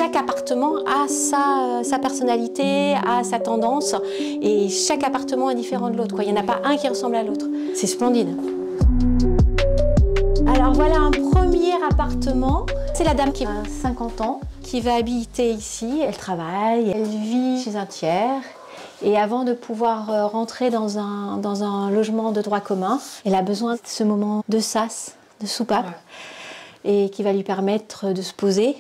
chaque appartement a sa personnalité, a sa tendance, et chaque appartement est différent de l'autre. Il n'y en a pas un qui ressemble à l'autre. C'est splendide. Alors voilà un premier appartement. C'est la dame qui a 50 ans, qui va habiter ici. Elle travaille, elle vit chez un tiers. Et avant de pouvoir rentrer dans un logement de droit commun, elle a besoin de ce moment de sas, de soupape, et qui va lui permettre de se poser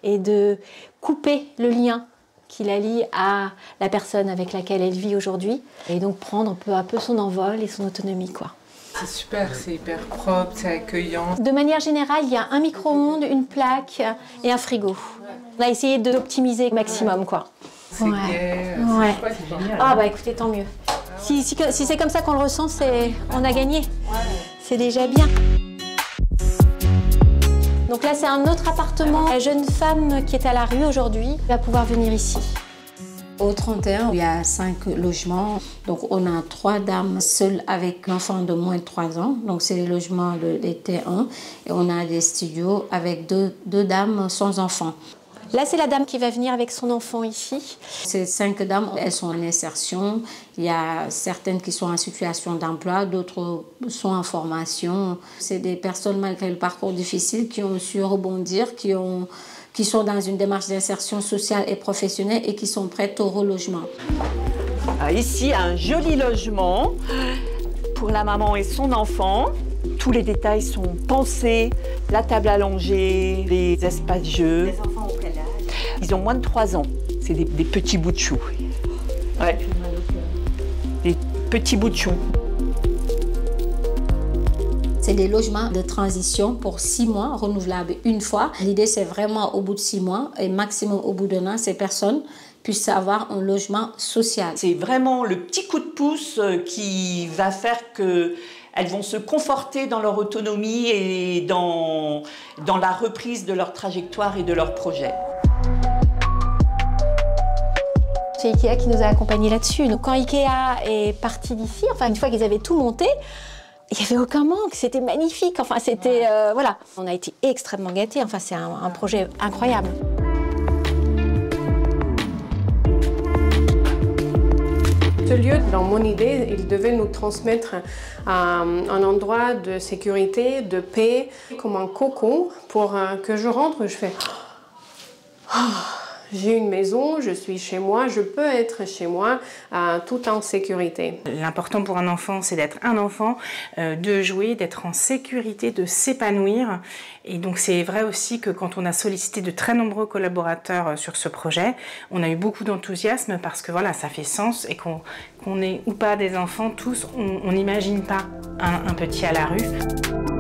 et de couper le lien qui la lie à la personne avec laquelle elle vit aujourd'hui, et donc prendre peu à peu son envol et son autonomie, quoi. C'est super, c'est hyper propre, c'est accueillant. De manière générale, il y a un micro-ondes, une plaque et un frigo. On a essayé d'optimiser au maximum, quoi. C'est gai, c'est génial. Ah bah écoutez, tant mieux. Si c'est comme ça qu'on le ressent, on a gagné. C'est déjà bien. Donc là, c'est un autre appartement. La jeune femme qui est à la rue aujourd'hui va pouvoir venir ici. Au 31, il y a 5 logements. Donc, on a 3 dames seules avec un enfant de moins de 3 ans. Donc, c'est les logements de T1. Et on a des studios avec deux dames sans enfant. Là, c'est la dame qui va venir avec son enfant ici. Ces 5 dames, elles sont en insertion. Il y a certaines qui sont en situation d'emploi, d'autres sont en formation. C'est des personnes, malgré le parcours difficile, qui ont su rebondir, qui sont dans une démarche d'insertion sociale et professionnelle et qui sont prêtes au relogement. Ici, un joli logement pour la maman et son enfant. Tous les détails sont pensés, la table allongée, les espaces jeux. Les enfants ont quel âge? Ils ont moins de 3 ans. C'est des petits bouts de chou. Ouais. Des petits bouts de chou. C'est des logements de transition pour 6 mois, renouvelables une fois. L'idée, c'est vraiment au bout de 6 mois et maximum au bout d'1 an, ces personnes puissent avoir un logement social. C'est vraiment le petit coup de pouce qui va faire qu'elles vont se conforter dans leur autonomie et dans la reprise de leur trajectoire et de leur projet. C'est Ikea qui nous a accompagnés là-dessus. Donc quand Ikea est parti d'ici, enfin une fois qu'ils avaient tout monté, il n'y avait aucun manque, c'était magnifique. Enfin, c'était voilà. On a été extrêmement gâtés. Enfin, c'est un projet incroyable. Ce lieu, dans mon idée, il devait nous transmettre un endroit de sécurité, de paix, comme un cocon, pour que je rentre, je fais j'ai une maison, je suis chez moi, je peux être chez moi tout en sécurité. L'important pour un enfant, c'est d'être un enfant, de jouer, d'être en sécurité, de s'épanouir. Et donc c'est vrai aussi que quand on a sollicité de très nombreux collaborateurs sur ce projet, on a eu beaucoup d'enthousiasme parce que voilà, ça fait sens et qu'on ait ou pas des enfants, tous, on n'imagine pas un petit à la rue.